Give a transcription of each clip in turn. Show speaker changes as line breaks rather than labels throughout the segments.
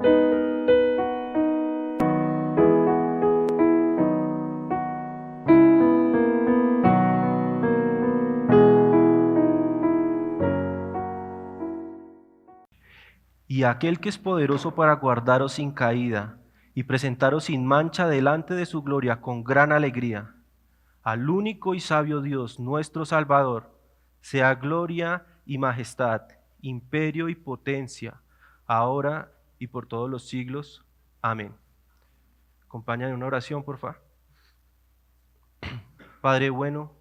Y aquel que es poderoso para guardaros sin caída y presentaros sin mancha delante de su gloria con gran alegría, al único y sabio Dios, nuestro Salvador, sea gloria y majestad, imperio y potencia, ahora y por todos los siglos. Amén. Acompáñame en una oración, por favor. Padre bueno,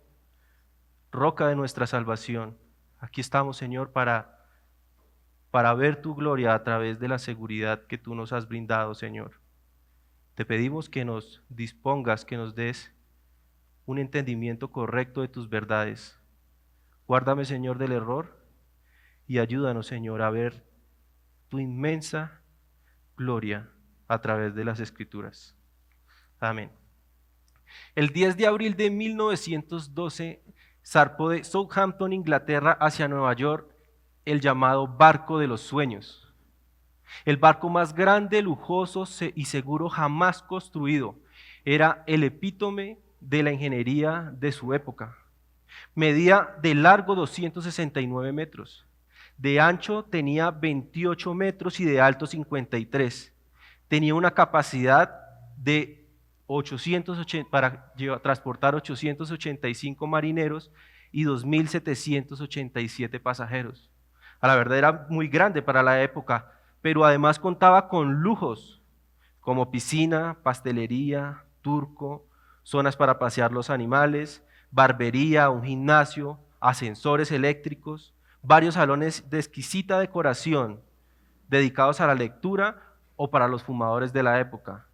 roca de nuestra salvación, aquí estamos, Señor, para ver tu gloria a través de la seguridad que tú nos has brindado, Señor. Te pedimos que nos dispongas, que nos des un entendimiento correcto de tus verdades. Guárdame, Señor, del error y ayúdanos, Señor, a ver tu inmensa gloria a través de las Escrituras. Amén. El 10 de abril de 1912 zarpó de Southampton, Inglaterra, hacia Nueva York el llamado Barco de los Sueños. El barco más grande, lujoso y seguro jamás construido. Era el epítome de la ingeniería de su época. Medía de largo 269 metros, de ancho tenía 28 metros y de alto 53. Tenía una capacidad de para transportar 885 marineros y 2.787 pasajeros. A la verdad era muy grande para la época, pero además contaba con lujos como piscina, pastelería, turco, zonas para pasear los animales, barbería, un gimnasio, ascensores eléctricos, varios salones de exquisita decoración dedicados a la lectura o para los fumadores de la época.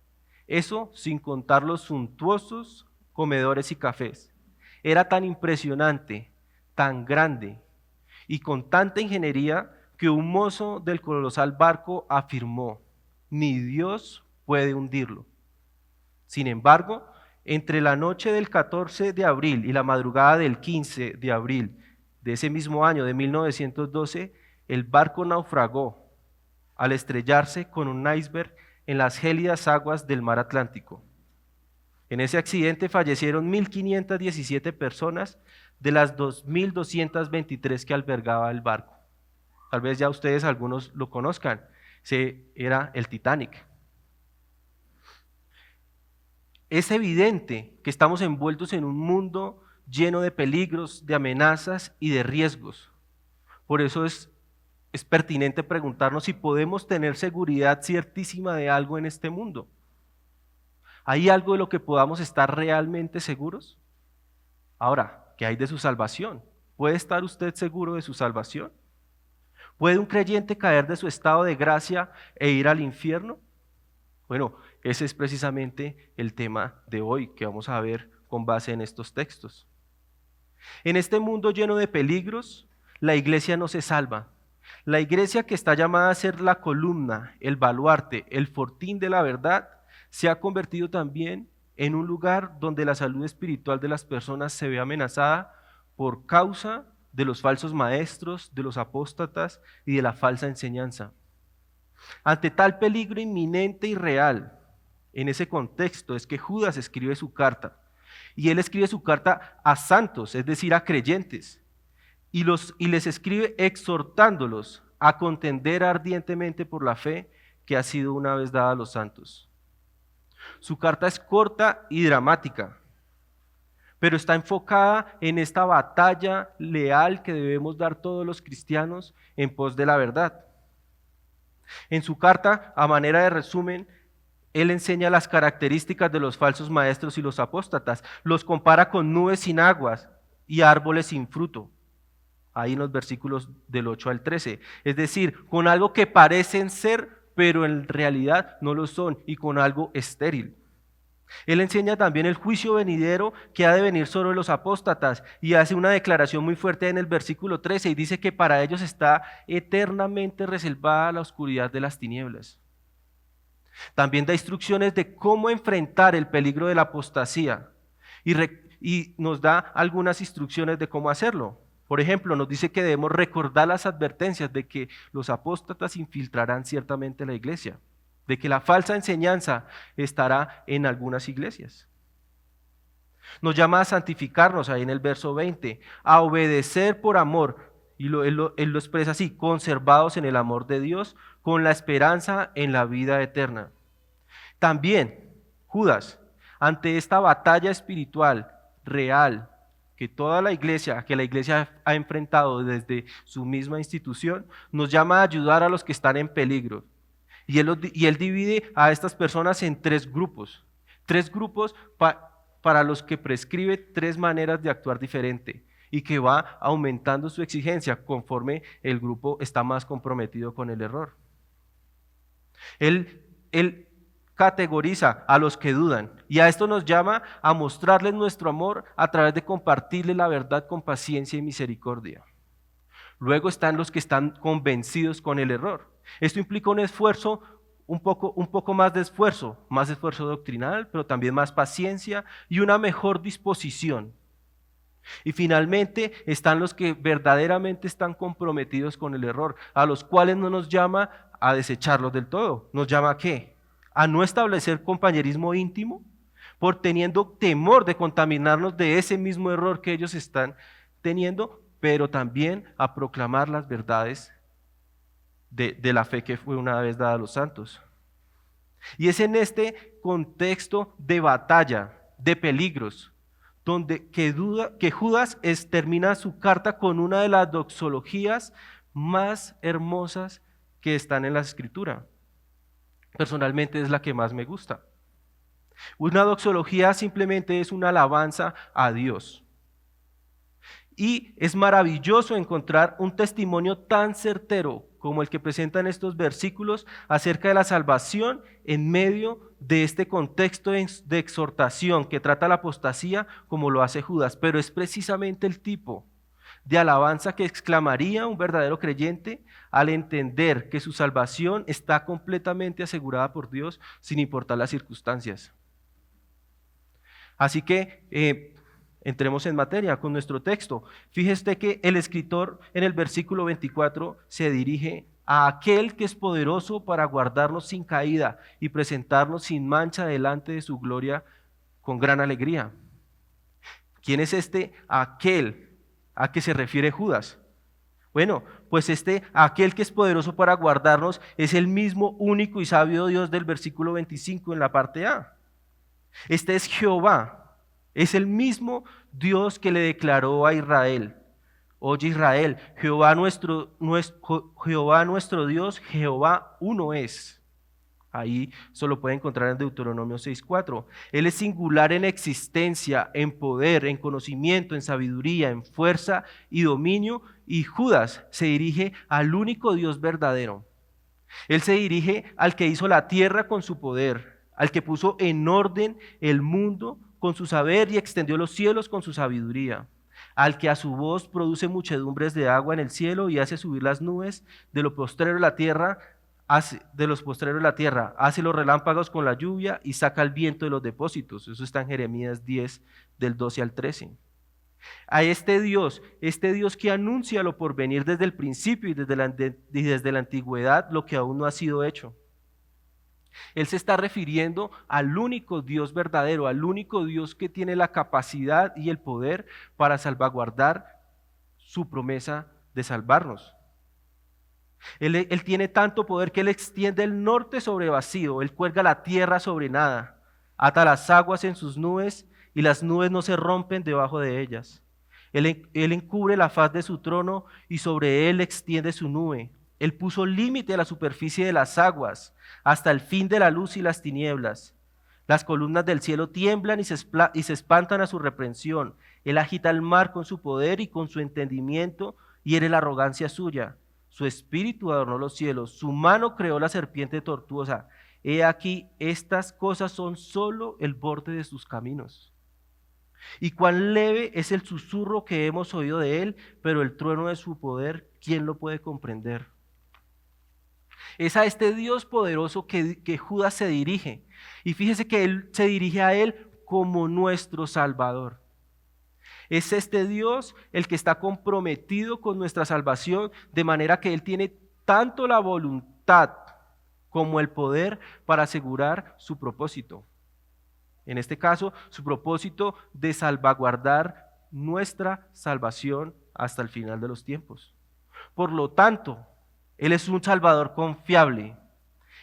Eso sin contar los suntuosos comedores y cafés. Era tan impresionante, tan grande y con tanta ingeniería que un mozo del colosal barco afirmó: ni Dios puede hundirlo. Sin embargo, entre la noche del 14 de abril y la madrugada del 15 de abril de ese mismo año de 1912, el barco naufragó al estrellarse con un iceberg en las gélidas aguas del mar Atlántico. En ese accidente fallecieron 1.517 personas de las 2.223 que albergaba el barco. Tal vez ya ustedes algunos lo conozcan, era el Titanic. Es evidente que estamos envueltos en un mundo lleno de peligros, de amenazas y de riesgos. Por eso es pertinente preguntarnos si podemos tener seguridad ciertísima de algo en este mundo. ¿Hay algo de lo que podamos estar realmente seguros? Ahora, ¿qué hay de su salvación? ¿Puede estar usted seguro de su salvación? ¿Puede un creyente caer de su estado de gracia e ir al infierno? Bueno, ese es precisamente el tema de hoy que vamos a ver con base en estos textos. En este mundo lleno de peligros, la iglesia no se salva. La iglesia, que está llamada a ser la columna, el baluarte, el fortín de la verdad, se ha convertido también en un lugar donde la salud espiritual de las personas se ve amenazada por causa de los falsos maestros, de los apóstatas y de la falsa enseñanza. Ante tal peligro inminente y real, en ese contexto es que Judas escribe su carta. Y él escribe su carta a santos, es decir, a creyentes. Y les escribe exhortándolos a contender ardientemente por la fe que ha sido una vez dada a los santos. Su carta es corta y dramática, pero está enfocada en esta batalla leal que debemos dar todos los cristianos en pos de la verdad. En su carta, a manera de resumen, él enseña las características de los falsos maestros y los apóstatas, los compara con nubes sin aguas y árboles sin fruto, ahí en los versículos del 8 al 13, es decir, con algo que parecen ser, pero en realidad no lo son, y con algo estéril. Él enseña también el juicio venidero que ha de venir sobre los apóstatas y hace una declaración muy fuerte en el versículo 13 y dice que para ellos está eternamente reservada la oscuridad de las tinieblas. También da instrucciones de cómo enfrentar el peligro de la apostasía y nos da algunas instrucciones de cómo hacerlo. Por ejemplo, nos dice que debemos recordar las advertencias de que los apóstatas infiltrarán ciertamente la iglesia. de que la falsa enseñanza estará en algunas iglesias. Nos llama a santificarnos ahí en el verso 20, a obedecer por amor, y él lo expresa así, conservados en el amor de Dios, con la esperanza en la vida eterna. También, Judas, ante esta batalla espiritual real que la iglesia ha enfrentado desde su misma institución, nos llama a ayudar a los que están en peligro. Y él divide a estas personas en tres grupos para los que prescribe tres maneras de actuar diferente y que va aumentando su exigencia conforme el grupo está más comprometido con el error. Él categoriza a los que dudan y a esto nos llama a mostrarles nuestro amor a través de compartirles la verdad con paciencia y misericordia. Luego están los que están convencidos con el error. Esto implica un esfuerzo, un poco más esfuerzo doctrinal, pero también más paciencia y una mejor disposición. Y finalmente están los que verdaderamente están comprometidos con el error, a los cuales no nos llama a desecharlos del todo. ¿Nos llama a qué? A no establecer compañerismo íntimo, por teniendo temor de contaminarnos de ese mismo error que ellos están teniendo, pero también a proclamar las verdades de la fe que fue una vez dada a los santos. Y es en este contexto de batalla, de peligros, donde que Judas termina su carta con una de las doxologías más hermosas que están en la Escritura. Personalmente es la que más me gusta. Una doxología simplemente es una alabanza a Dios. Y es maravilloso encontrar un testimonio tan certero como el que presentan estos versículos acerca de la salvación en medio de este contexto de exhortación que trata la apostasía como lo hace Judas, pero es precisamente el tipo de alabanza que exclamaría un verdadero creyente al entender que su salvación está completamente asegurada por Dios sin importar las circunstancias. Así que entremos en materia con nuestro texto. Fíjese que el escritor en el versículo 24 se dirige a aquel que es poderoso para guardarnos sin caída y presentarnos sin mancha delante de su gloria con gran alegría. ¿Quién es aquel a que se refiere Judas? Bueno, pues aquel que es poderoso para guardarnos es el mismo único y sabio Dios del versículo 25 en la parte A. Este es Jehová, es el mismo Dios que le declaró a Israel: oye Israel, Jehová nuestro Dios, Jehová uno es. Ahí solo puede encontrar en Deuteronomio 6:4. Él es singular en existencia, en poder, en conocimiento, en sabiduría, en fuerza y dominio. Y Judas se dirige al único Dios verdadero. Él se dirige al que hizo la tierra con su poder, al que puso en orden el mundo con su saber y extendió los cielos con su sabiduría, al que a su voz produce muchedumbres de agua en el cielo y hace subir las nubes de lo postrero de la tierra. Hace los relámpagos con la lluvia y saca el viento de los depósitos. Eso está en Jeremías 10, del 12 al 13. A este Dios que anuncia lo por venir desde el principio y desde la antigüedad, lo que aún no ha sido hecho. Él se está refiriendo al único Dios verdadero, al único Dios que tiene la capacidad y el poder para salvaguardar su promesa de salvarnos. Él tiene tanto poder que Él extiende el norte sobre vacío, Él cuelga la tierra sobre nada, ata las aguas en sus nubes y las nubes no se rompen debajo de ellas. Él encubre la faz de su trono y sobre Él extiende su nube. Él puso límite a la superficie de las aguas, hasta el fin de la luz y las tinieblas. Las columnas del cielo tiemblan y se espantan a su reprensión. Él agita el mar con su poder y con su entendimiento hiere la arrogancia suya. Su espíritu adornó los cielos, su mano creó la serpiente tortuosa. He aquí, estas cosas son solo el borde de sus caminos. Y cuán leve es el susurro que hemos oído de él, pero el trueno de su poder, ¿quién lo puede comprender? Es a este Dios poderoso que Judas se dirige. Y fíjese que él se dirige a él como nuestro Salvador. Es este Dios el que está comprometido con nuestra salvación, de manera que Él tiene tanto la voluntad como el poder para asegurar su propósito. En este caso, su propósito de salvaguardar nuestra salvación hasta el final de los tiempos. Por lo tanto, Él es un Salvador confiable.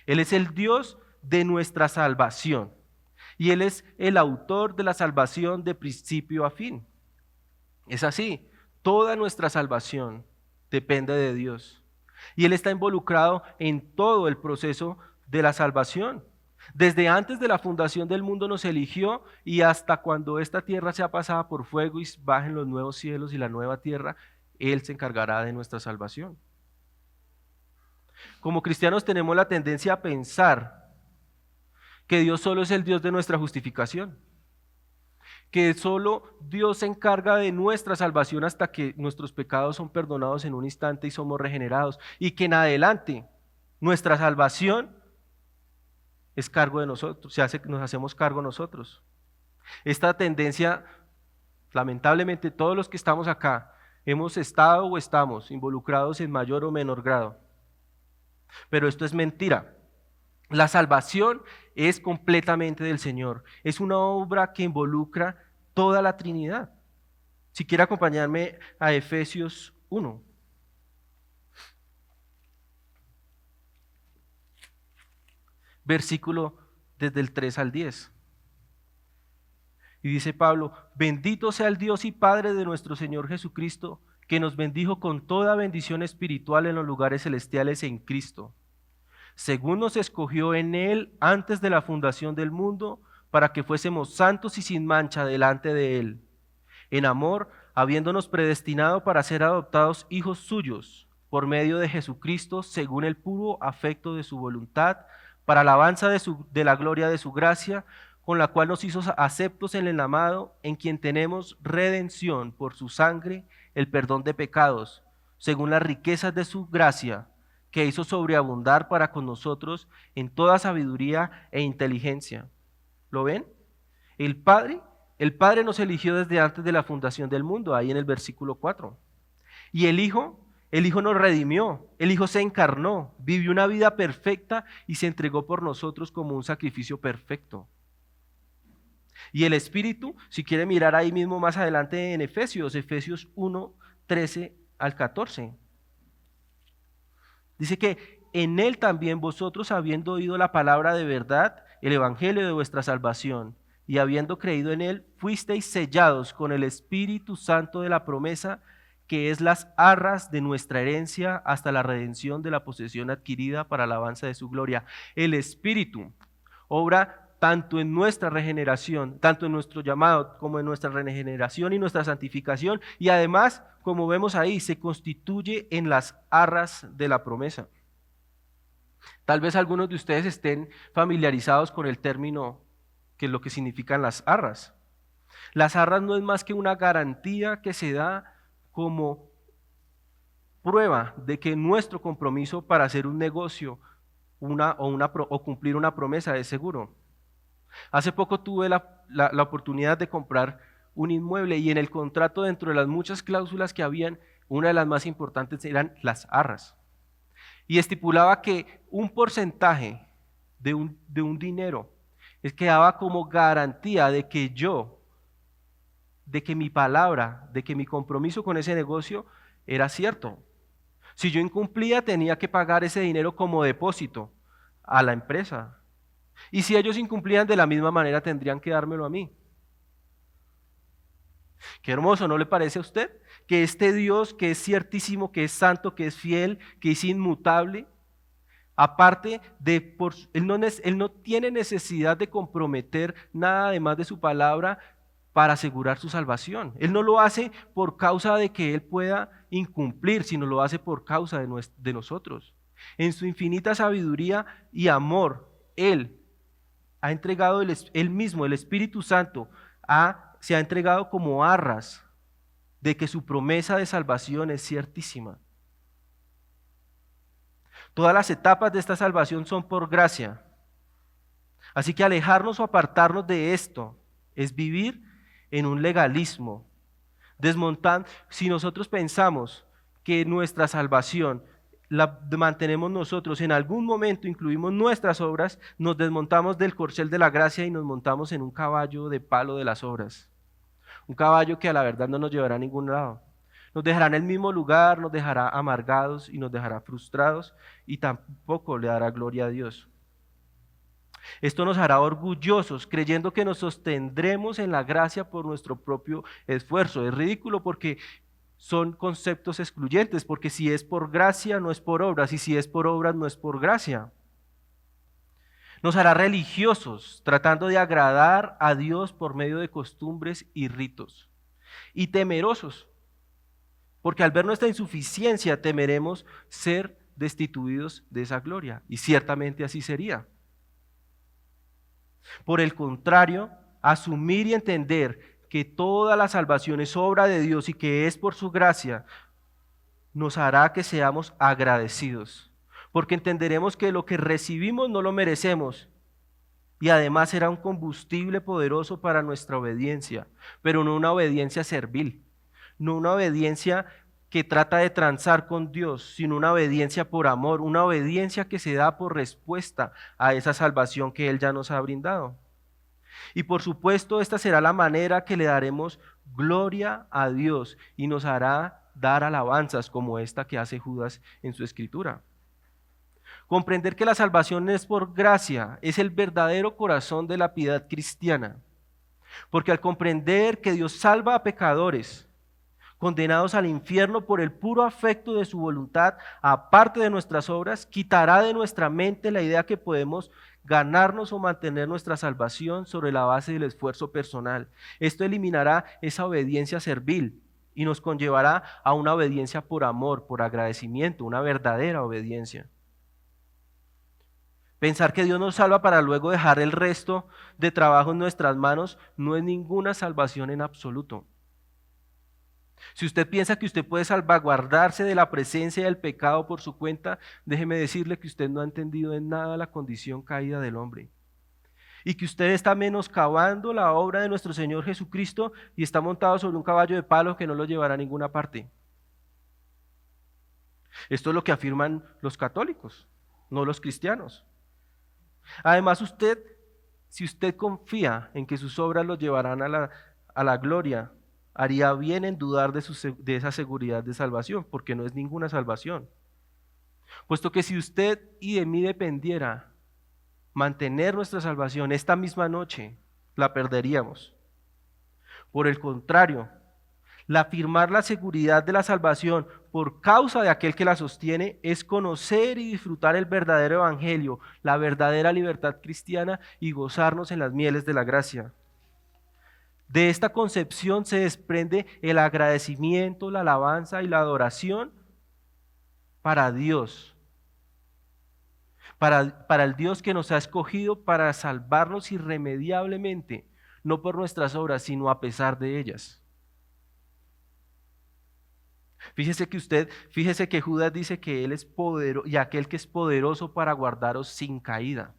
Él es el Dios de nuestra salvación. Y Él es el autor de la salvación de principio a fin. Es así, toda nuestra salvación depende de Dios. Y Él está involucrado en todo el proceso de la salvación. Desde antes de la fundación del mundo nos eligió y hasta cuando esta tierra sea pasada por fuego y bajen los nuevos cielos y la nueva tierra, Él se encargará de nuestra salvación. Como cristianos tenemos la tendencia a pensar que Dios solo es el Dios de nuestra justificación, que solo Dios se encarga de nuestra salvación hasta que nuestros pecados son perdonados en un instante y somos regenerados, y que en adelante nuestra salvación es cargo de nosotros, nos hacemos cargo nosotros. Esta tendencia, lamentablemente todos los que estamos acá, hemos estado o estamos involucrados en mayor o menor grado. Pero esto es mentira. La salvación es completamente del Señor. Es una obra que involucra toda la Trinidad. Si quiere acompañarme a Efesios 1. Versículo desde el 3 al 10. Y dice Pablo: bendito sea el Dios y Padre de nuestro Señor Jesucristo, que nos bendijo con toda bendición espiritual en los lugares celestiales en Cristo, según nos escogió en Él antes de la fundación del mundo, para que fuésemos santos y sin mancha delante de Él, en amor, habiéndonos predestinado para ser adoptados hijos suyos, por medio de Jesucristo, según el puro afecto de su voluntad, para alabanza de la gloria de su gracia, con la cual nos hizo aceptos en el amado, en quien tenemos redención por su sangre, el perdón de pecados, según las riquezas de su gracia, que hizo sobreabundar para con nosotros en toda sabiduría e inteligencia. ¿Lo ven? El Padre nos eligió desde antes de la fundación del mundo, ahí en el versículo 4. Y el Hijo nos redimió, el Hijo se encarnó, vivió una vida perfecta y se entregó por nosotros como un sacrificio perfecto. Y el Espíritu, si quiere mirar ahí mismo más adelante en Efesios 1, 13 al 14. Dice que en Él también vosotros, habiendo oído la palabra de verdad, el evangelio de vuestra salvación, y habiendo creído en Él, fuisteis sellados con el Espíritu Santo de la promesa, que es las arras de nuestra herencia hasta la redención de la posesión adquirida para alabanza de su gloria. El Espíritu obra tanto en nuestra regeneración, tanto en nuestro llamado como en nuestra regeneración y nuestra santificación, y además, como vemos ahí, se constituye en las arras de la promesa. Tal vez algunos de ustedes estén familiarizados con el término, que es lo que significan las arras. Las arras no es más que una garantía que se da como prueba de que nuestro compromiso para hacer un negocio o cumplir una promesa es seguro. Hace poco tuve la oportunidad de comprar un inmueble y en el contrato, dentro de las muchas cláusulas que habían, una de las más importantes eran las arras. Y estipulaba que un porcentaje de un dinero quedaba como garantía de que mi palabra, de que mi compromiso con ese negocio era cierto. Si yo incumplía, tenía que pagar ese dinero como depósito a la empresa. Y si ellos incumplían, de la misma manera tendrían que dármelo a mí. Qué hermoso, ¿no le parece a usted? Que este Dios, que es ciertísimo, que es santo, que es fiel, que es inmutable, aparte de, Él no tiene necesidad de comprometer nada además de su palabra para asegurar su salvación. Él no lo hace por causa de que Él pueda incumplir, sino lo hace por causa de nosotros. En su infinita sabiduría y amor, Él ha entregado Él mismo, el Espíritu Santo, se ha entregado como arras de que su promesa de salvación es ciertísima. Todas las etapas de esta salvación son por gracia. Así que alejarnos o apartarnos de esto es vivir en un legalismo, desmontando. Si nosotros pensamos que nuestra salvación la mantenemos nosotros, en algún momento incluimos nuestras obras, nos desmontamos del corcel de la gracia y nos montamos en un caballo de palo de las obras. Un caballo que a la verdad no nos llevará a ningún lado. Nos dejará en el mismo lugar, nos dejará amargados y nos dejará frustrados y tampoco le dará gloria a Dios. Esto nos hará orgullosos, creyendo que nos sostendremos en la gracia por nuestro propio esfuerzo. Es ridículo porque son conceptos excluyentes, porque si es por gracia no es por obras, y si es por obras no es por gracia. Nos hará religiosos, tratando de agradar a Dios por medio de costumbres y ritos. Y temerosos, porque al ver nuestra insuficiencia temeremos ser destituidos de esa gloria, y ciertamente así sería. Por el contrario, asumir y entender que toda la salvación es obra de Dios y que es por su gracia, nos hará que seamos agradecidos, porque entenderemos que lo que recibimos no lo merecemos y además será un combustible poderoso para nuestra obediencia, pero no una obediencia servil, no una obediencia que trata de transar con Dios, sino una obediencia por amor, una obediencia que se da por respuesta a esa salvación que Él ya nos ha brindado. Y por supuesto, esta será la manera que le daremos gloria a Dios y nos hará dar alabanzas como esta que hace Judas en su escritura. Comprender que la salvación es por gracia es el verdadero corazón de la piedad cristiana, porque al comprender que Dios salva a pecadores, condenados al infierno por el puro afecto de su voluntad, aparte de nuestras obras, quitará de nuestra mente la idea que podemos ganarnos o mantener nuestra salvación sobre la base del esfuerzo personal. Esto eliminará esa obediencia servil y nos conllevará a una obediencia por amor, por agradecimiento, una verdadera obediencia. Pensar que Dios nos salva para luego dejar el resto de trabajo en nuestras manos no es ninguna salvación en absoluto. Si usted piensa que usted puede salvaguardarse de la presencia del pecado por su cuenta, déjeme decirle que usted no ha entendido en nada la condición caída del hombre. Y que usted está menoscabando la obra de nuestro Señor Jesucristo y está montado sobre un caballo de palo que no lo llevará a ninguna parte. Esto es lo que afirman los católicos, no los cristianos. Además, si usted confía en que sus obras lo llevarán a la gloria, haría bien en dudar de esa seguridad de salvación, porque no es ninguna salvación. Puesto que si usted y de mí dependiera mantener nuestra salvación esta misma noche, la perderíamos. Por el contrario, afirmar la seguridad de la salvación por causa de aquel que la sostiene es conocer y disfrutar el verdadero evangelio, la verdadera libertad cristiana y gozarnos en las mieles de la gracia. De esta concepción se desprende el agradecimiento, la alabanza y la adoración para Dios, para el Dios que nos ha escogido para salvarnos irremediablemente, no por nuestras obras, sino a pesar de ellas. Fíjese que Judas dice que Él es poderoso y aquel que es poderoso para guardaros sin caída.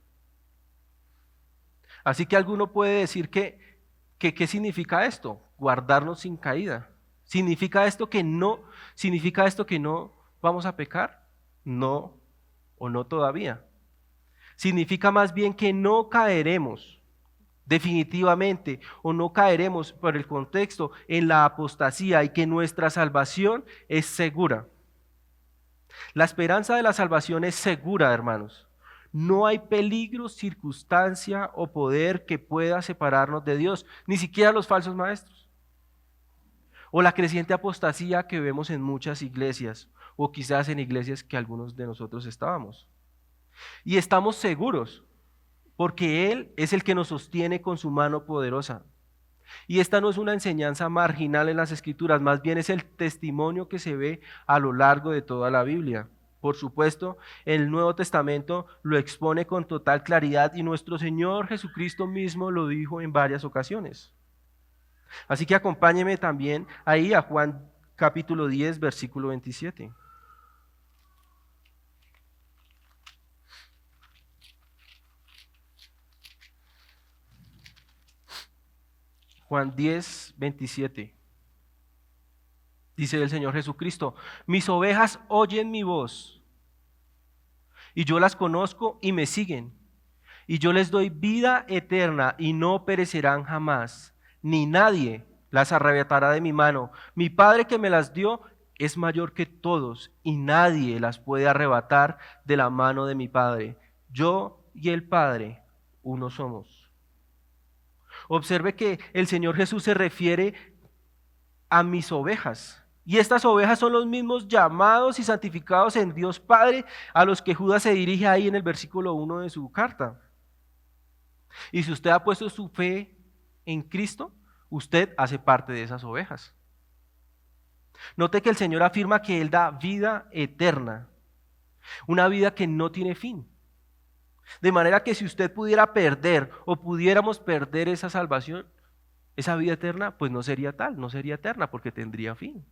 Así que alguno puede decir ¿qué significa esto? Guardarnos sin caída. ¿Significa esto que no vamos a pecar? No, o no todavía. Significa más bien que no caeremos definitivamente, o no caeremos por el contexto en la apostasía y que nuestra salvación es segura. La esperanza de la salvación es segura, hermanos. No hay peligro, circunstancia o poder que pueda separarnos de Dios, ni siquiera los falsos maestros. O la creciente apostasía que vemos en muchas iglesias, o quizás en iglesias que algunos de nosotros estábamos. Y estamos seguros, porque Él es el que nos sostiene con su mano poderosa. Y esta no es una enseñanza marginal en las Escrituras, más bien es el testimonio que se ve a lo largo de toda la Biblia. Por supuesto, el Nuevo Testamento lo expone con total claridad y nuestro Señor Jesucristo mismo lo dijo en varias ocasiones. Así que acompáñeme también ahí a Juan capítulo 10, versículo 27. Juan 10, 27. Dice el Señor Jesucristo: mis ovejas oyen mi voz, y yo las conozco y me siguen. Y yo les doy vida eterna y no perecerán jamás, ni nadie las arrebatará de mi mano. Mi Padre que me las dio es mayor que todos y nadie las puede arrebatar de la mano de mi Padre. Yo y el Padre, uno somos. Observe que el Señor Jesús se refiere a mis ovejas. Y estas ovejas son los mismos llamados y santificados en Dios Padre a los que Judas se dirige ahí en el versículo 1 de su carta. Y si usted ha puesto su fe en Cristo, usted hace parte de esas ovejas. Note que el Señor afirma que Él da vida eterna, una vida que no tiene fin. De manera que si usted pudiera perder o pudiéramos perder esa salvación, esa vida eterna, pues no sería tal, no sería eterna porque tendría fin.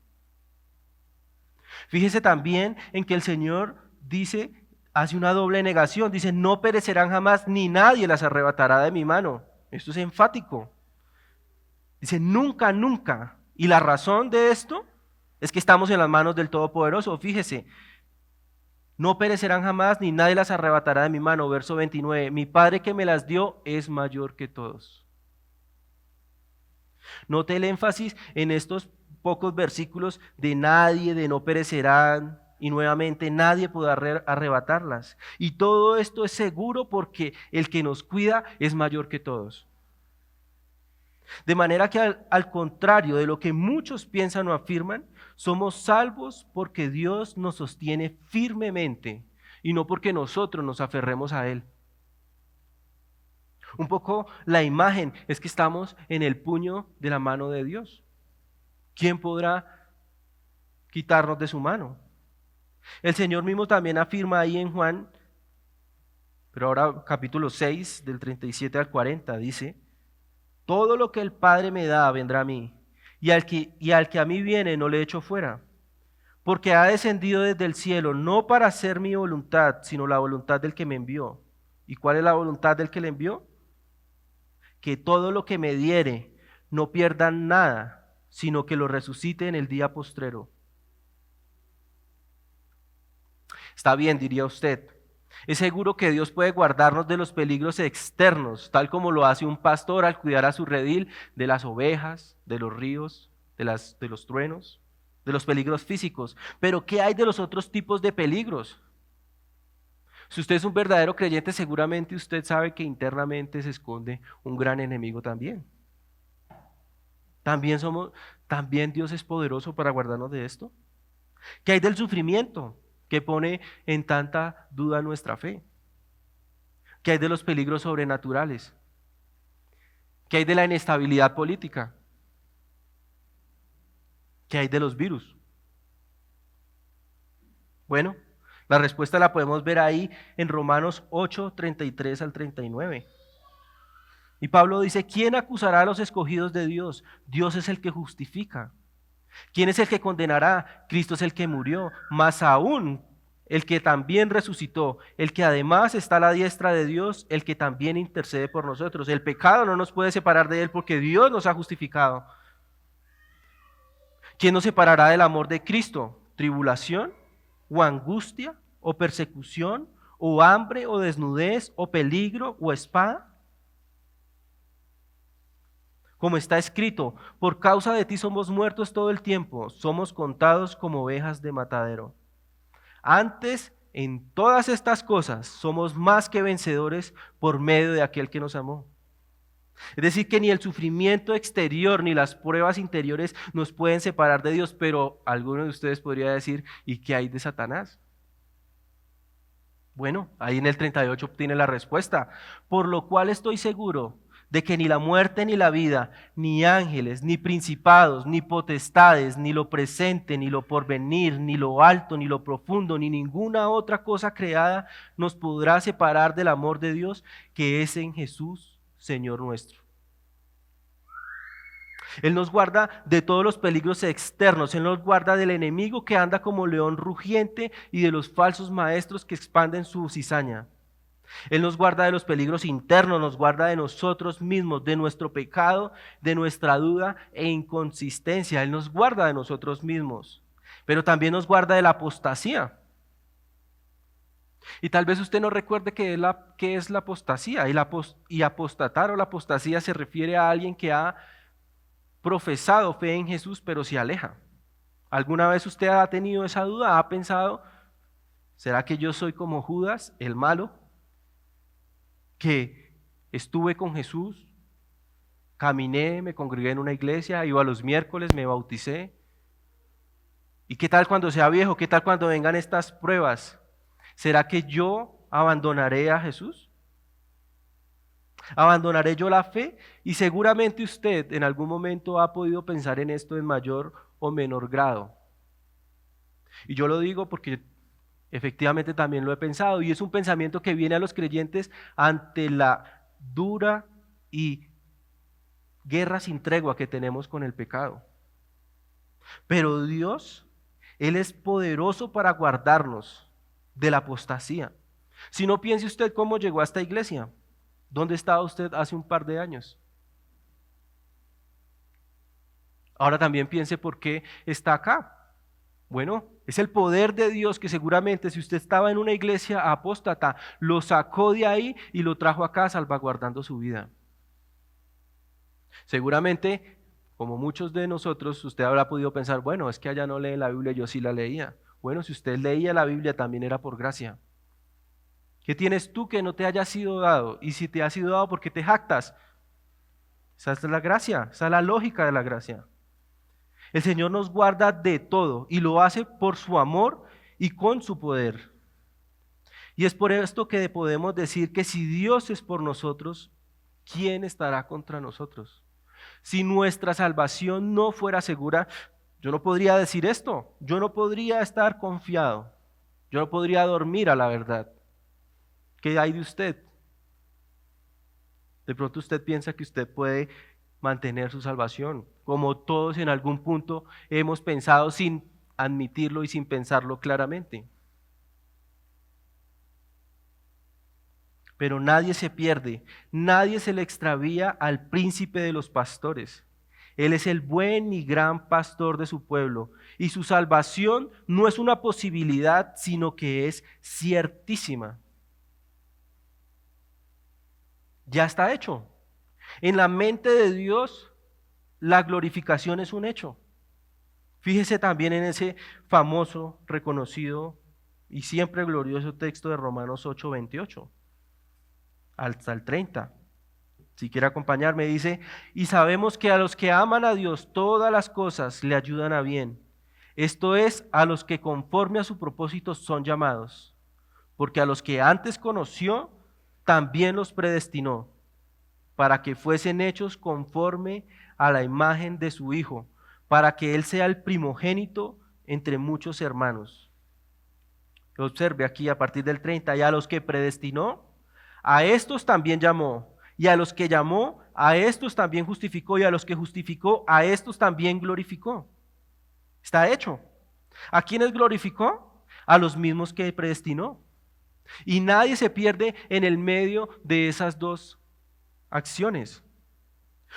Fíjese también en que el Señor dice, hace una doble negación, dice, no perecerán jamás ni nadie las arrebatará de mi mano. Esto es enfático. Dice, nunca, nunca. Y la razón de esto es que estamos en las manos del Todopoderoso. Fíjese, no perecerán jamás ni nadie las arrebatará de mi mano. Verso 29, mi Padre que me las dio es mayor que todos. Note el énfasis en estos pocos versículos de nadie, de no perecerán, y nuevamente nadie podrá arrebatarlas. Y todo esto es seguro porque el que nos cuida es mayor que todos. De manera que al contrario de lo que muchos piensan o afirman, somos salvos porque Dios nos sostiene firmemente y no porque nosotros nos aferremos a Él. Un poco la imagen es que estamos en el puño de la mano de Dios. ¿Quién podrá quitarnos de su mano? El Señor mismo también afirma ahí en Juan, pero ahora capítulo 6, del 37 al 40, dice, todo lo que el Padre me da vendrá a mí, y al que a mí viene no le echo fuera, porque ha descendido desde el cielo, no para hacer mi voluntad, sino la voluntad del que me envió. ¿Y cuál es la voluntad del que le envió? Que todo lo que me diere no pierda nada, sino que lo resucite en el día postrero. Está bien, diría usted. Es seguro que Dios puede guardarnos de los peligros externos, tal como lo hace un pastor al cuidar a su redil de las ovejas, de los ríos, de los truenos, de los peligros físicos. Pero ¿qué hay de los otros tipos de peligros? Si usted es un verdadero creyente, seguramente usted sabe que internamente se esconde un gran enemigo también. También Dios es poderoso para guardarnos de esto. ¿Qué hay del sufrimiento que pone en tanta duda nuestra fe? ¿Qué hay de los peligros sobrenaturales? ¿Qué hay de la inestabilidad política? ¿Qué hay de los virus? Bueno, la respuesta la podemos ver ahí en Romanos 8, 33 al 39. Y Pablo dice, ¿quién acusará a los escogidos de Dios? Dios es el que justifica. ¿Quién es el que condenará? Cristo es el que murió, más aún el que también resucitó, el que además está a la diestra de Dios, el que también intercede por nosotros. El pecado no nos puede separar de Él porque Dios nos ha justificado. ¿Quién nos separará del amor de Cristo? ¿Tribulación o angustia o persecución o hambre o desnudez o peligro o espada? Como está escrito, por causa de ti somos muertos todo el tiempo, somos contados como ovejas de matadero. Antes, en todas estas cosas, somos más que vencedores por medio de aquel que nos amó. Es decir, que ni el sufrimiento exterior ni las pruebas interiores nos pueden separar de Dios, pero alguno de ustedes podría decir, ¿y qué hay de Satanás? Bueno, ahí en el 38 obtiene la respuesta, por lo cual estoy seguro de que ni la muerte ni la vida, ni ángeles, ni principados, ni potestades, ni lo presente, ni lo porvenir, ni lo alto, ni lo profundo, ni ninguna otra cosa creada nos podrá separar del amor de Dios que es en Jesús, Señor nuestro. Él nos guarda de todos los peligros externos, Él nos guarda del enemigo que anda como león rugiente y de los falsos maestros que expanden su cizaña. Él nos guarda de los peligros internos, nos guarda de nosotros mismos, de nuestro pecado, de nuestra duda e inconsistencia. Él nos guarda de nosotros mismos, pero también nos guarda de la apostasía. Y tal vez usted no recuerde qué es la apostasía. Y apostatar o la apostasía se refiere a alguien que ha profesado fe en Jesús, pero se aleja. ¿Alguna vez usted ha tenido esa duda? ¿Ha pensado, será que yo soy como Judas, el malo, que estuve con Jesús, caminé, me congregué en una iglesia, iba a los miércoles, me bauticé? ¿Y qué tal cuando sea viejo? ¿Qué tal cuando vengan estas pruebas? ¿Será que yo abandonaré a Jesús? ¿Abandonaré yo la fe? Y seguramente usted en algún momento ha podido pensar en esto en mayor o menor grado. Y yo lo digo porque efectivamente también lo he pensado, y es un pensamiento que viene a los creyentes ante la dura y guerra sin tregua que tenemos con el pecado. Pero Dios, Él es poderoso para guardarnos de la apostasía. Si no, piense usted cómo llegó a esta iglesia. ¿Dónde estaba usted hace un par de años? Ahora también piense por qué está acá. Bueno, es el poder de Dios que seguramente si usted estaba en una iglesia apóstata, lo sacó de ahí y lo trajo acá salvaguardando su vida. Seguramente, como muchos de nosotros, usted habrá podido pensar, bueno, es que allá no lee la Biblia, yo sí la leía. Bueno, si usted leía la Biblia también era por gracia. ¿Qué tienes tú que no te haya sido dado? Y si te ha sido dado, ¿por qué te jactas? Esa es la gracia, esa es la lógica de la gracia. El Señor nos guarda de todo y lo hace por su amor y con su poder. Y es por esto que podemos decir que si Dios es por nosotros, ¿quién estará contra nosotros? Si nuestra salvación no fuera segura, yo no podría decir esto, yo no podría estar confiado, yo no podría dormir a la verdad. ¿Qué hay de usted? De pronto usted piensa que usted puede mantener su salvación, como todos en algún punto hemos pensado sin admitirlo y sin pensarlo claramente. Pero nadie se pierde, nadie se le extravía al príncipe de los pastores. Él es el buen y gran pastor de su pueblo, y su salvación no es una posibilidad, sino que es ciertísima. Ya está hecho. En la mente de Dios, la glorificación es un hecho. Fíjese también en ese famoso, reconocido y siempre glorioso texto de Romanos 8:28 hasta el 30. Si quiere acompañarme, dice, y sabemos que a los que aman a Dios todas las cosas le ayudan a bien. Esto es, a los que conforme a su propósito son llamados. Porque a los que antes conoció, también los predestinó, para que fuesen hechos conforme a la imagen de su Hijo, para que Él sea el primogénito entre muchos hermanos. Observe aquí a partir del 30, y a los que predestinó, a estos también llamó, y a los que llamó, a estos también justificó, y a los que justificó, a estos también glorificó. Está hecho. ¿A quiénes glorificó? A los mismos que predestinó. Y nadie se pierde en el medio de esas dos acciones.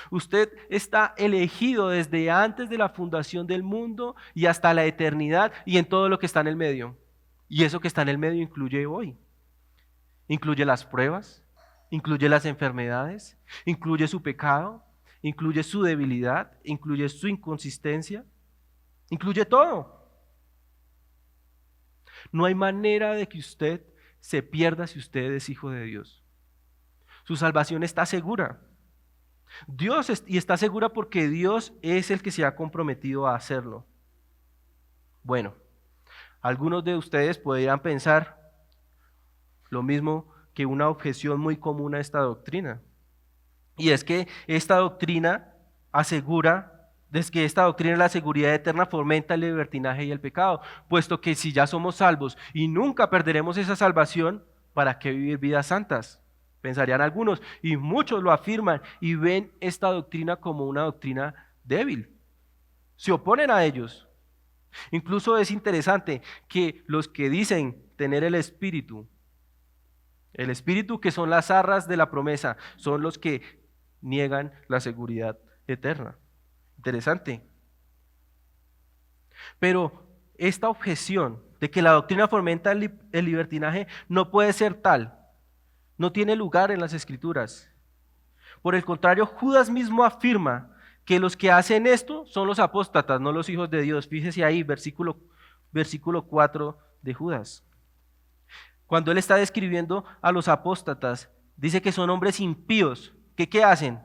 Usted está elegido desde antes de la fundación del mundo y hasta la eternidad y en todo lo que está en el medio. Y eso que está en el medio incluye hoy. Incluye las pruebas, incluye las enfermedades, incluye su pecado, incluye su debilidad, incluye su inconsistencia, incluye todo. No hay manera de que usted se pierda si usted es hijo de Dios. Su salvación está segura. Y está segura porque Dios es el que se ha comprometido a hacerlo. Bueno, algunos de ustedes podrían pensar lo mismo que una objeción muy común a esta doctrina. Y es que esta doctrina la seguridad eterna fomenta el libertinaje y el pecado, puesto que si ya somos salvos y nunca perderemos esa salvación, ¿para qué vivir vidas santas? Pensarían algunos, y muchos lo afirman y ven esta doctrina como una doctrina débil. Se oponen a ellos. Incluso es interesante que los que dicen tener el Espíritu que son las arras de la promesa, son los que niegan la seguridad eterna. Interesante. Pero esta objeción de que la doctrina fomenta el libertinaje no puede ser tal, no tiene lugar en las Escrituras. Por el contrario, Judas mismo afirma que los que hacen esto son los apóstatas, no los hijos de Dios. Fíjese ahí, versículo 4 de Judas. Cuando él está describiendo a los apóstatas, dice que son hombres impíos, que ¿qué hacen?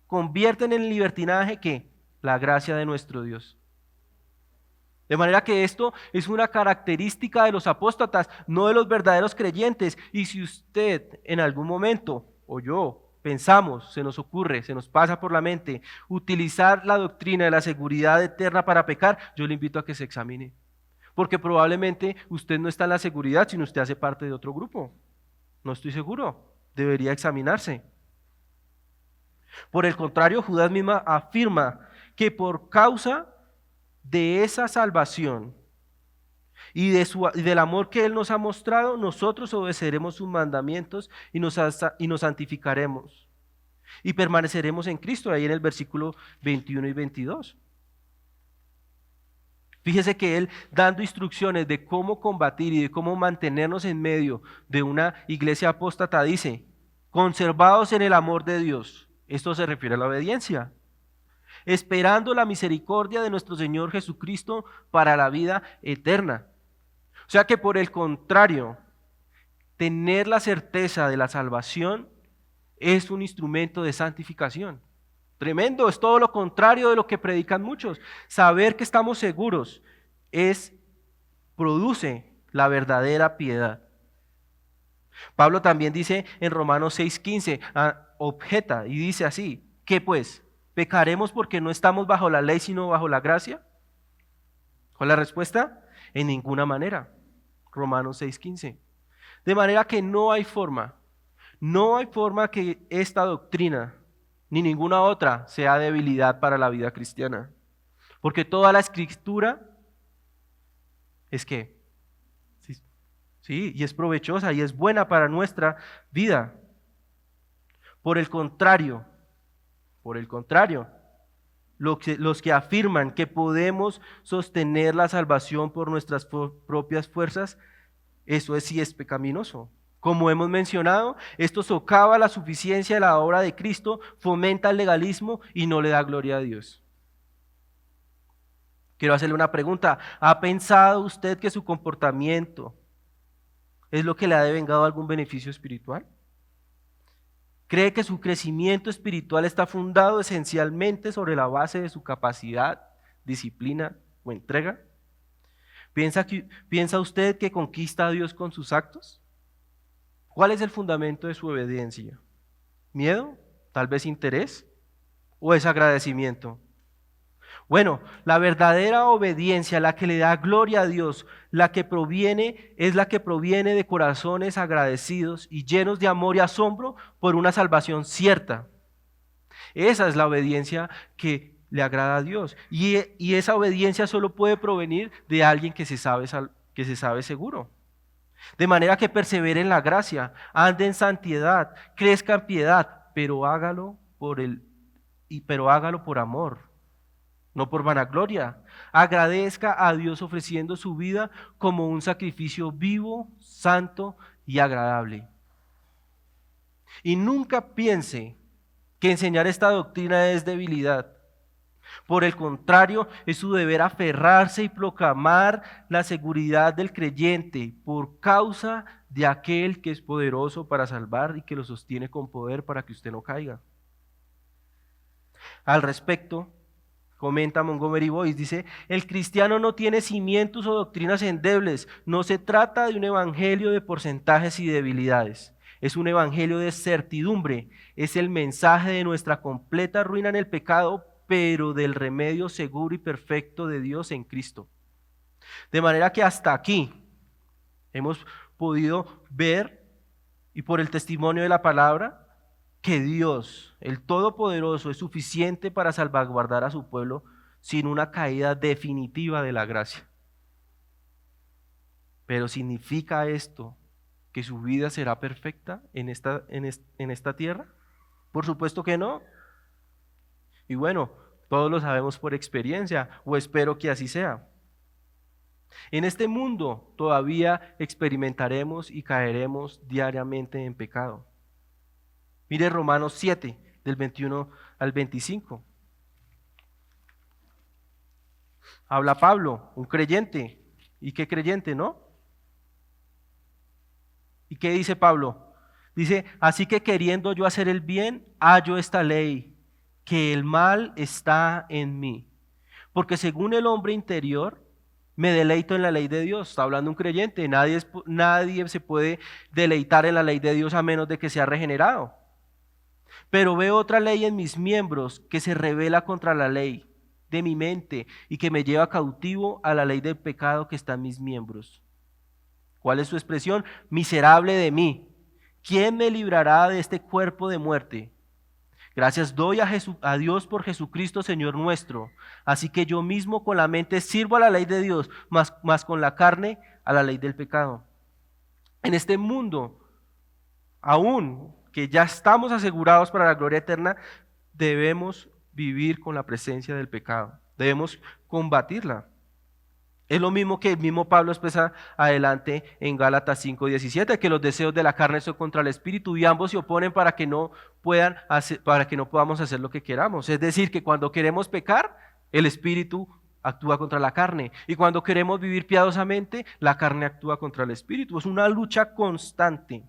Convierten en libertinaje ¿qué? La gracia de nuestro Dios. De manera que esto es una característica de los apóstatas, no de los verdaderos creyentes. Y si usted en algún momento, o yo, pensamos, se nos ocurre, se nos pasa por la mente, utilizar la doctrina de la seguridad eterna para pecar, yo le invito a que se examine. Porque probablemente usted no está en la seguridad, sino usted hace parte de otro grupo. No estoy seguro, debería examinarse. Por el contrario, Judas misma afirma que por causa de esa salvación y del amor que Él nos ha mostrado, nosotros obedeceremos sus mandamientos y nos santificaremos y permaneceremos en Cristo, ahí en el versículo 21 y 22. Fíjese que Él, dando instrucciones de cómo combatir y de cómo mantenernos en medio de una iglesia apóstata, dice, conservados en el amor de Dios. Esto se refiere a la obediencia. Esperando la misericordia de nuestro Señor Jesucristo para la vida eterna. O sea que por el contrario, tener la certeza de la salvación es un instrumento de santificación. Tremendo, es todo lo contrario de lo que predican muchos. Saber que estamos seguros produce la verdadera piedad. Pablo también dice en Romanos 6:15, objeta y dice así, ¿qué pues? ¿Pecaremos porque no estamos bajo la ley sino bajo la gracia? ¿Cuál es la respuesta? En ninguna manera. Romanos 6:15. De manera que no hay forma que esta doctrina ni ninguna otra sea debilidad para la vida cristiana. Porque toda la Escritura es que, sí, y es provechosa y es buena para nuestra vida. Por el contrario, los que afirman que podemos sostener la salvación por nuestras propias fuerzas, eso sí es pecaminoso. Como hemos mencionado, esto socava la suficiencia de la obra de Cristo, fomenta el legalismo y no le da gloria a Dios. Quiero hacerle una pregunta. ¿Ha pensado usted que su comportamiento es lo que le ha devengado algún beneficio espiritual? ¿Cree que su crecimiento espiritual está fundado esencialmente sobre la base de su capacidad, disciplina o entrega? ¿Piensa usted que conquista a Dios con sus actos? ¿Cuál es el fundamento de su obediencia? ¿Miedo? ¿Tal vez interés? ¿O es agradecimiento? Bueno, la verdadera obediencia, la que le da gloria a Dios, es la que proviene de corazones agradecidos y llenos de amor y asombro por una salvación cierta. Esa es la obediencia que le agrada a Dios. Y esa obediencia solo puede provenir de alguien que se sabe seguro. De manera que persevere en la gracia, ande en santidad, crezca en piedad, pero hágalo por amor, no por vanagloria. Agradezca a Dios ofreciendo su vida como un sacrificio vivo, santo y agradable. Y nunca piense que enseñar esta doctrina es debilidad. Por el contrario, es su deber aferrarse y proclamar la seguridad del creyente por causa de aquel que es poderoso para salvar y que lo sostiene con poder para que usted no caiga. Al respecto, comenta Montgomery Boyce, dice, el cristiano no tiene cimientos o doctrinas endebles, no se trata de un evangelio de porcentajes y debilidades. Es un evangelio de certidumbre, es el mensaje de nuestra completa ruina en el pecado, pero del remedio seguro y perfecto de Dios en Cristo. De manera que hasta aquí hemos podido ver, y por el testimonio de la palabra, que Dios, el Todopoderoso, es suficiente para salvaguardar a su pueblo sin una caída definitiva de la gracia. Pero ¿significa esto que su vida será perfecta en esta tierra? Por supuesto que no. Y bueno, todos lo sabemos por experiencia, o espero que así sea. En este mundo todavía experimentaremos y caeremos diariamente en pecado. Mire Romanos 7, del 21 al 25. Habla Pablo, un creyente. ¿Y qué creyente, no? ¿Y qué dice Pablo? Dice, así que queriendo yo hacer el bien, hallo esta ley, que el mal está en mí. Porque según el hombre interior, me deleito en la ley de Dios. Está hablando un creyente. Nadie se puede deleitar en la ley de Dios a menos de que sea regenerado. Pero veo otra ley en mis miembros que se rebela contra la ley de mi mente y que me lleva cautivo a la ley del pecado que está en mis miembros. ¿Cuál es su expresión? Miserable de mí. ¿Quién me librará de este cuerpo de muerte? Gracias doy a Dios por Jesucristo, Señor nuestro. Así que yo mismo con la mente sirvo a la ley de Dios, más con la carne a la ley del pecado. En este mundo, aún que ya estamos asegurados para la gloria eterna, debemos vivir con la presencia del pecado. Debemos combatirla. Es lo mismo que el mismo Pablo expresa adelante en Gálatas 5:17, que los deseos de la carne son contra el espíritu y ambos se oponen para que no podamos hacer lo que queramos. Es decir, que cuando queremos pecar, el espíritu actúa contra la carne, y cuando queremos vivir piadosamente, la carne actúa contra el espíritu. Es una lucha constante.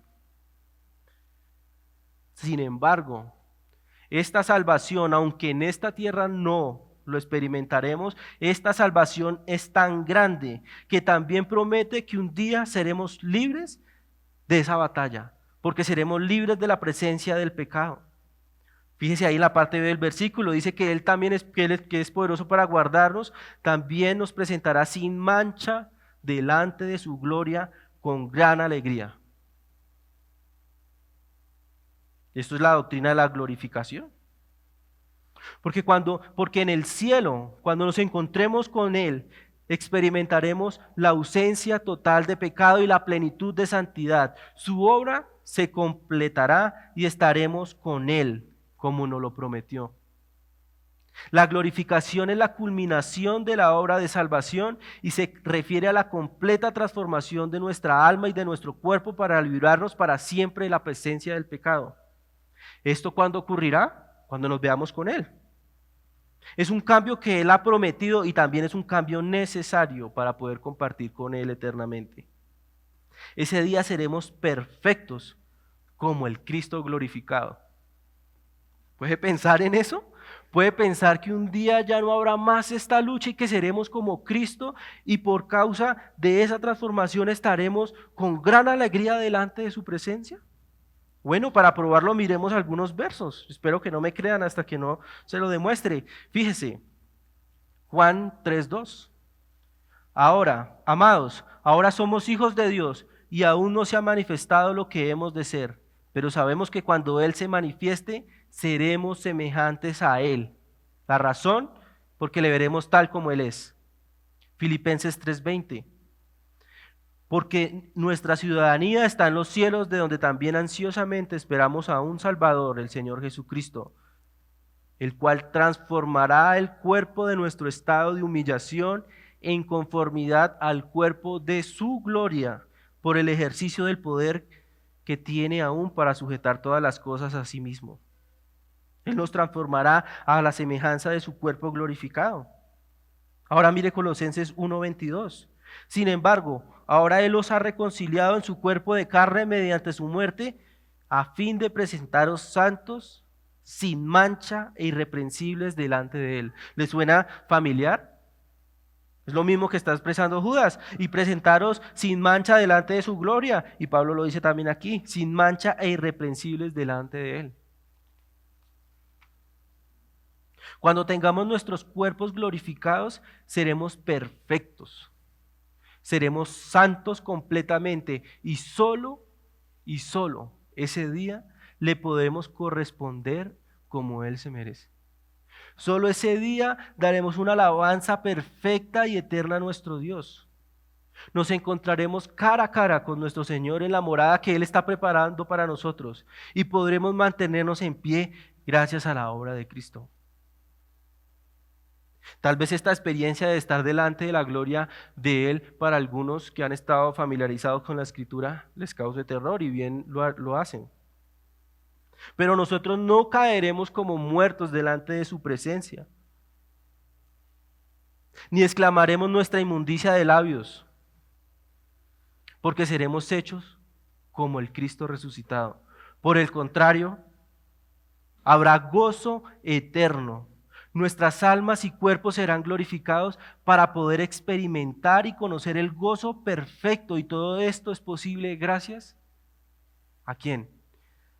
Sin embargo, esta salvación, aunque en esta tierra no lo experimentaremos, esta salvación es tan grande que también promete que un día seremos libres de esa batalla, porque seremos libres de la presencia del pecado. Fíjese ahí en la parte B del versículo, dice que Él también que es poderoso para guardarnos, también nos presentará sin mancha delante de su gloria con gran alegría. Esto es la doctrina de la glorificación. Porque en el cielo, cuando nos encontremos con Él, experimentaremos la ausencia total de pecado y la plenitud de santidad. Su obra se completará y estaremos con Él, como nos lo prometió. La glorificación es la culminación de la obra de salvación y se refiere a la completa transformación de nuestra alma y de nuestro cuerpo para librarnos para siempre de la presencia del pecado. ¿Esto cuándo ocurrirá? Cuando nos veamos con Él. Es un cambio que Él ha prometido y también es un cambio necesario para poder compartir con Él eternamente. Ese día seremos perfectos como el Cristo glorificado. ¿Puede pensar en eso? ¿Puede pensar que un día ya no habrá más esta lucha y que seremos como Cristo y por causa de esa transformación estaremos con gran alegría delante de su presencia? Bueno, para probarlo miremos algunos versos. Espero que no me crean hasta que no se lo demuestre. Fíjese, Juan 3:2. Ahora, amados, ahora somos hijos de Dios y aún no se ha manifestado lo que hemos de ser, pero sabemos que cuando Él se manifieste, seremos semejantes a Él. La razón, porque le veremos tal como Él es. Filipenses 3:20. Porque nuestra ciudadanía está en los cielos, de donde también ansiosamente esperamos a un Salvador, el Señor Jesucristo, el cual transformará el cuerpo de nuestro estado de humillación en conformidad al cuerpo de su gloria, por el ejercicio del poder que tiene aún para sujetar todas las cosas a sí mismo. Él nos transformará a la semejanza de su cuerpo glorificado. Ahora mire Colosenses 1:22. Sin embargo, ahora Él los ha reconciliado en su cuerpo de carne mediante su muerte, a fin de presentaros santos, sin mancha e irreprensibles delante de Él. ¿Le suena familiar? Es lo mismo que está expresando Judas, y presentaros sin mancha delante de su gloria. Y Pablo lo dice también aquí, sin mancha e irreprensibles delante de Él. Cuando tengamos nuestros cuerpos glorificados, seremos perfectos. Seremos santos completamente y solo ese día le podemos corresponder como Él se merece. Solo ese día daremos una alabanza perfecta y eterna a nuestro Dios. Nos encontraremos cara a cara con nuestro Señor en la morada que Él está preparando para nosotros y podremos mantenernos en pie gracias a la obra de Cristo. Tal vez esta experiencia de estar delante de la gloria de Él, para algunos que han estado familiarizados con la Escritura, les cause terror y bien lo hacen. Pero nosotros no caeremos como muertos delante de su presencia, ni exclamaremos nuestra inmundicia de labios, porque seremos hechos como el Cristo resucitado. Por el contrario, habrá gozo eterno. Nuestras almas y cuerpos serán glorificados para poder experimentar y conocer el gozo perfecto. Y todo esto es posible gracias ¿a quién?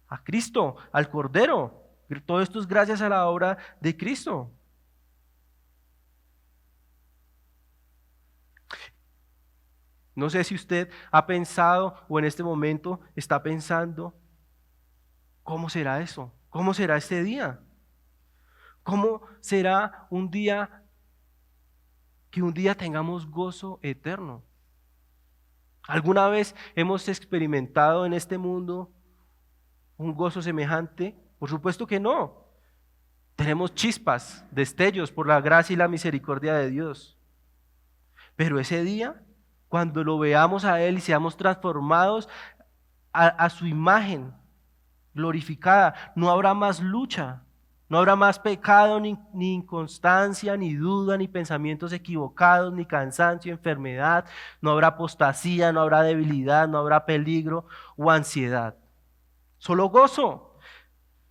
A Cristo, al Cordero. Todo esto es gracias a la obra de Cristo. No sé si usted ha pensado o en este momento está pensando, ¿cómo será eso? ¿Cómo será este día? ¿Cómo será un día que un día tengamos gozo eterno? ¿Alguna vez hemos experimentado en este mundo un gozo semejante? Por supuesto que no. Tenemos chispas, destellos por la gracia y la misericordia de Dios. Pero ese día, cuando lo veamos a Él y seamos transformados a su imagen glorificada, no habrá más lucha. No habrá más pecado, ni inconstancia, ni duda, ni pensamientos equivocados, ni cansancio, enfermedad. No habrá apostasía, no habrá debilidad, no habrá peligro o ansiedad. Solo gozo.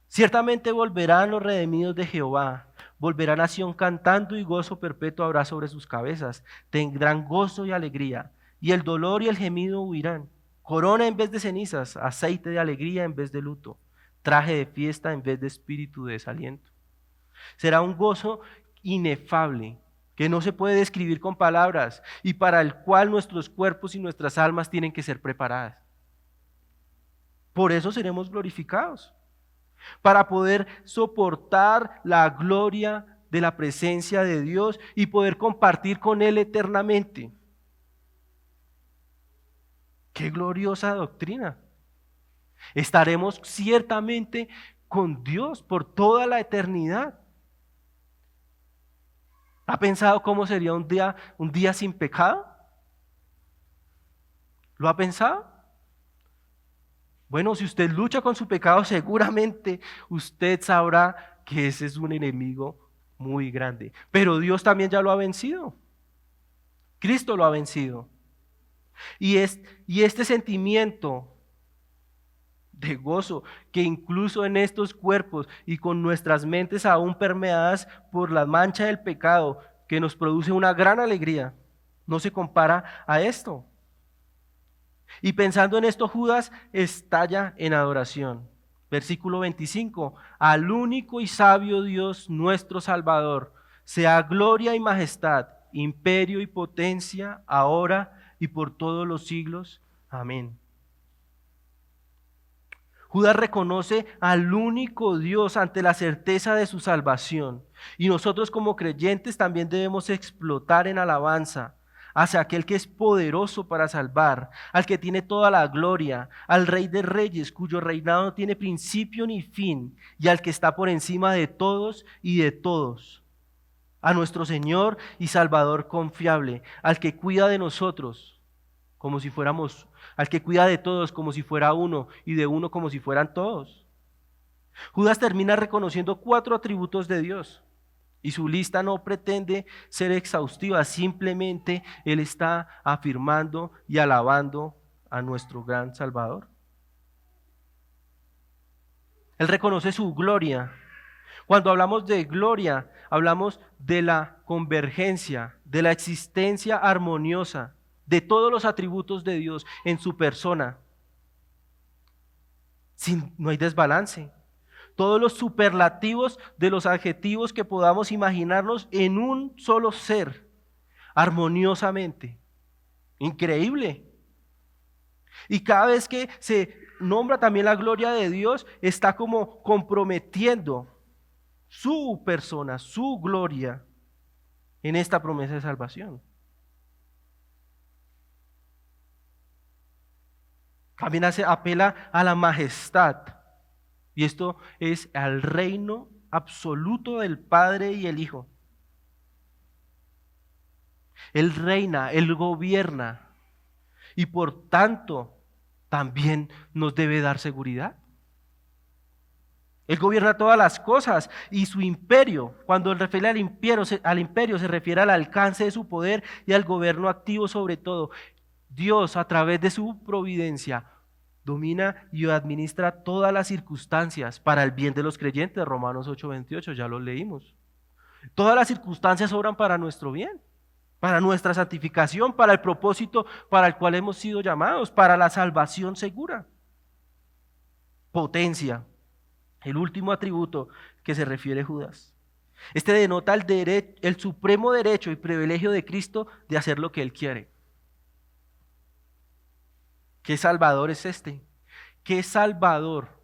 Ciertamente volverán los redimidos de Jehová. Volverá a Sión cantando y gozo perpetuo habrá sobre sus cabezas. Tendrán gozo y alegría, y el dolor y el gemido huirán. Corona en vez de cenizas, aceite de alegría en vez de luto, traje de fiesta en vez de espíritu de desaliento. Será un gozo inefable que no se puede describir con palabras y para el cual nuestros cuerpos y nuestras almas tienen que ser preparadas. Por eso seremos glorificados, para poder soportar la gloria de la presencia de Dios y poder compartir con Él eternamente. ¡Qué gloriosa doctrina! Estaremos ciertamente con Dios por toda la eternidad. ¿Ha pensado cómo sería un día sin pecado? ¿Lo ha pensado? Bueno, si usted lucha con su pecado, seguramente usted sabrá que ese es un enemigo muy grande. Pero Dios también ya lo ha vencido. Cristo lo ha vencido. Y este sentimiento de gozo que incluso en estos cuerpos y con nuestras mentes aún permeadas por la mancha del pecado, que nos produce una gran alegría, no se compara a esto. Y pensando en esto, Judas estalla en adoración. Versículo 25, al único y sabio Dios nuestro Salvador, sea gloria y majestad, imperio y potencia, ahora y por todos los siglos. Amén. Judas reconoce al único Dios ante la certeza de su salvación. Y nosotros como creyentes también debemos explotar en alabanza hacia aquel que es poderoso para salvar, al que tiene toda la gloria, al Rey de Reyes, cuyo reinado no tiene principio ni fin, y al que está por encima de todos y de todos. A nuestro Señor y Salvador confiable, al que cuida de nosotros como si fuéramos, al que cuida de todos como si fuera uno y de uno como si fueran todos. Judas termina reconociendo 4 atributos de Dios y su lista no pretende ser exhaustiva, simplemente él está afirmando y alabando a nuestro gran Salvador. Él reconoce su gloria. Cuando hablamos de gloria, hablamos de la convergencia, de la existencia armoniosa de todos los atributos de Dios en su persona. No hay desbalance. Todos los superlativos de los adjetivos que podamos imaginarnos en un solo ser, armoniosamente. Increíble. Y cada vez que se nombra también la gloria de Dios, está como comprometiendo su persona, su gloria en esta promesa de salvación. También apela a la majestad. Y esto es al reino absoluto del Padre y el Hijo. Él reina, Él gobierna y por tanto también nos debe dar seguridad. Él gobierna todas las cosas y su imperio, cuando él refiere al imperio se refiere al alcance de su poder y al gobierno activo sobre todo. Dios, a través de su providencia, domina y administra todas las circunstancias para el bien de los creyentes. Romanos 8:28, ya lo leímos. Todas las circunstancias obran para nuestro bien, para nuestra santificación, para el propósito para el cual hemos sido llamados, para la salvación segura. Potencia, el último atributo que se refiere Judas. Este denota el supremo derecho y privilegio de Cristo de hacer lo que Él quiere. ¿Qué Salvador es este? ¿Qué Salvador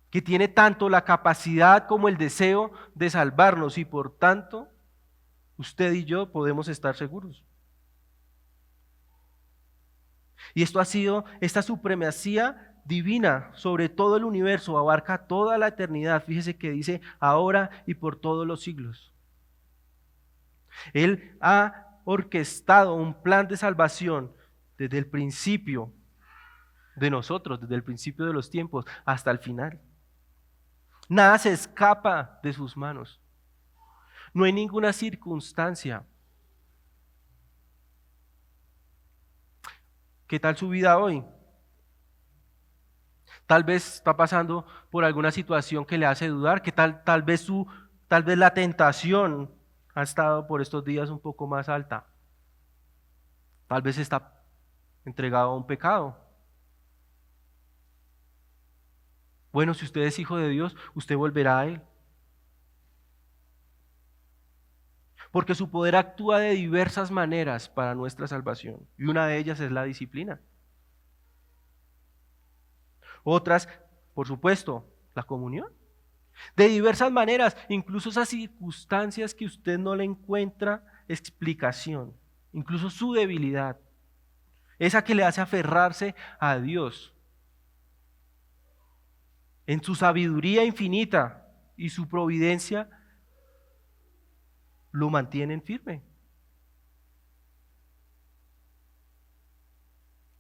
que tiene tanto la capacidad como el deseo de salvarnos y por tanto usted y yo podemos estar seguros? Y esta supremacía divina sobre todo el universo, abarca toda la eternidad. Fíjese que dice ahora y por todos los siglos. Él ha orquestado un plan de salvación desde el principio de nosotros, desde el principio de los tiempos hasta el final. Nada se escapa de sus manos. No hay ninguna circunstancia. ¿Qué tal su vida hoy? Tal vez está pasando por alguna situación que le hace dudar, tal vez la tentación ha estado por estos días un poco más alta. Tal vez está entregado a un pecado. Bueno, si usted es hijo de Dios, usted volverá a Él. Porque su poder actúa de diversas maneras para nuestra salvación. Y una de ellas es la disciplina. Otras, por supuesto, la comunión. De diversas maneras, incluso esas circunstancias que usted no le encuentra explicación, incluso su debilidad, esa que le hace aferrarse a Dios. En su sabiduría infinita y su providencia lo mantienen firme.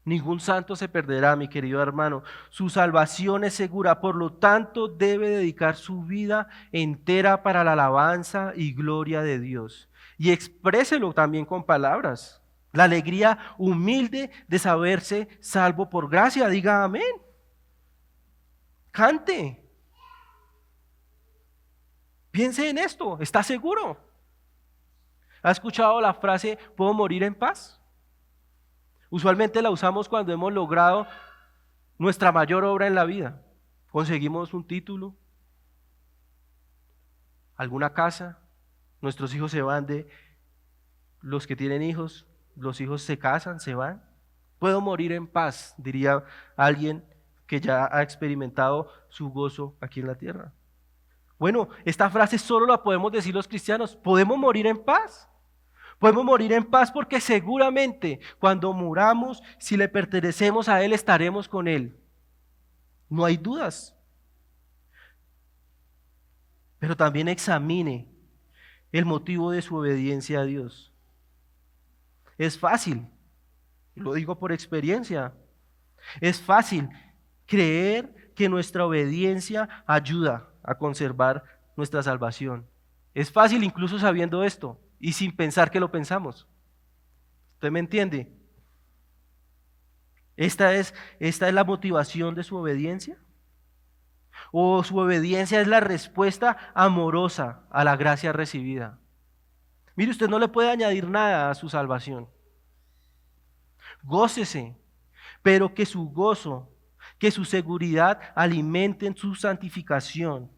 Ningún santo se perderá, mi querido hermano. Su salvación es segura, por lo tanto debe dedicar su vida entera para la alabanza y gloria de Dios. Y expréselo también con palabras. La alegría humilde de saberse salvo por gracia. Diga amén. Cante. Piense en esto. ¿Está seguro? ¿Ha escuchado la frase, ¿puedo morir en paz? Usualmente la usamos cuando hemos logrado nuestra mayor obra en la vida. Conseguimos un título, alguna casa, nuestros hijos se van los que tienen hijos, los hijos se casan, se van. Puedo morir en paz, diría alguien que ya ha experimentado su gozo aquí en la tierra. Bueno, esta frase solo la podemos decir los cristianos. ¿Podemos morir en paz? Podemos morir en paz porque seguramente cuando muramos, si le pertenecemos a Él, estaremos con Él. No hay dudas. Pero también examine el motivo de su obediencia a Dios. Es fácil, lo digo por experiencia, es fácil creer que nuestra obediencia ayuda a conservar nuestra salvación. Es fácil incluso sabiendo esto y sin pensar que lo pensamos. ¿Usted me entiende? ¿Esta es la motivación de su obediencia? ¿O su obediencia es la respuesta amorosa a la gracia recibida? Mire, usted no le puede añadir nada a su salvación. Gócese, pero que su gozo, que su seguridad alimenten su santificación.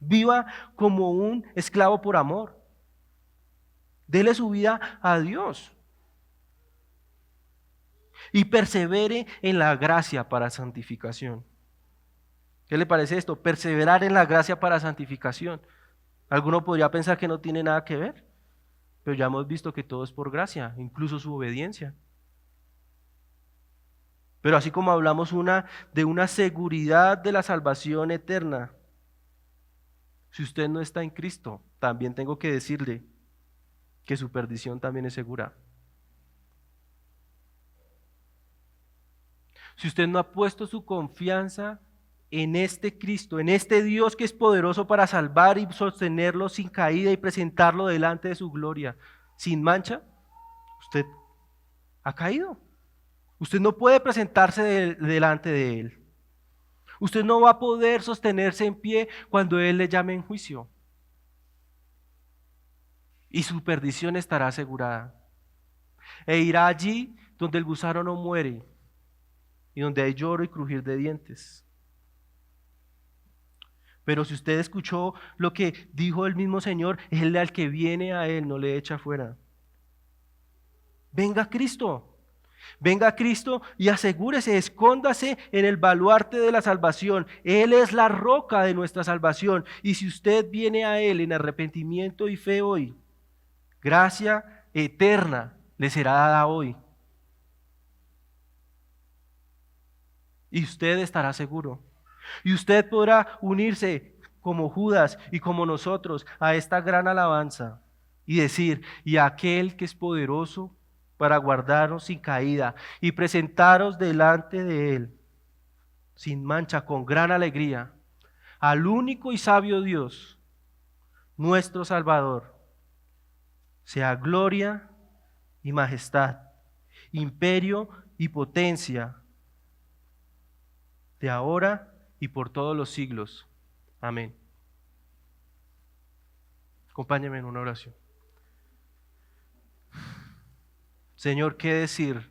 Viva como un esclavo por amor. Dele su vida a Dios. Y persevere en la gracia para santificación. ¿Qué le parece esto? Perseverar en la gracia para santificación. Alguno podría pensar que no tiene nada que ver, pero ya hemos visto que todo es por gracia, incluso su obediencia. Pero así como hablamos de una seguridad de la salvación eterna, si usted no está en Cristo, también tengo que decirle, que su perdición también es segura. Si usted no ha puesto su confianza en este Cristo, en este Dios que es poderoso para salvar y sostenerlo sin caída y presentarlo delante de su gloria, sin mancha, usted ha caído. Usted no puede presentarse delante de Él. Usted no va a poder sostenerse en pie cuando Él le llame en juicio. Y su perdición estará asegurada. E irá allí donde el gusano no muere y donde hay lloro y crujir de dientes. Pero si usted escuchó lo que dijo el mismo Señor, Él al que viene a Él no le echa fuera. Venga a Cristo. Venga a Cristo y asegúrese, escóndase en el baluarte de la salvación. Él es la roca de nuestra salvación. Y si usted viene a Él en arrepentimiento y fe hoy, gracia eterna le será dada hoy. Y usted estará seguro. Y usted podrá unirse como Judas y como nosotros a esta gran alabanza y decir, y aquel que es poderoso para guardaros sin caída y presentaros delante de Él, sin mancha, con gran alegría, al único y sabio Dios, nuestro Salvador, sea gloria y majestad, imperio y potencia, de ahora y por todos los siglos. Amén. Acompáñenme en una oración. Señor, ¿qué decir?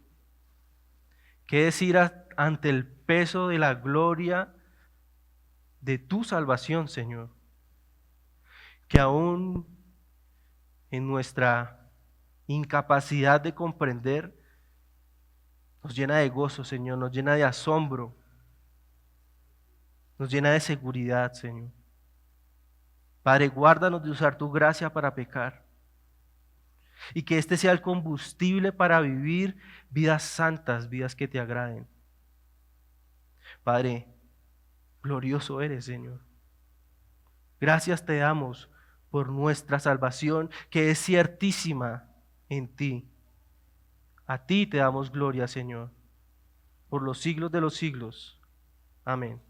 ¿Qué decir ante el peso de la gloria de tu salvación, Señor? Que aún en nuestra incapacidad de comprender, nos llena de gozo, Señor, nos llena de asombro, nos llena de seguridad, Señor. Padre, guárdanos de usar tu gracia para pecar y que este sea el combustible para vivir vidas santas, vidas que te agraden. Padre, glorioso eres, Señor. Gracias te damos por nuestra salvación, que es ciertísima en ti. A ti te damos gloria, Señor, por los siglos de los siglos. Amén.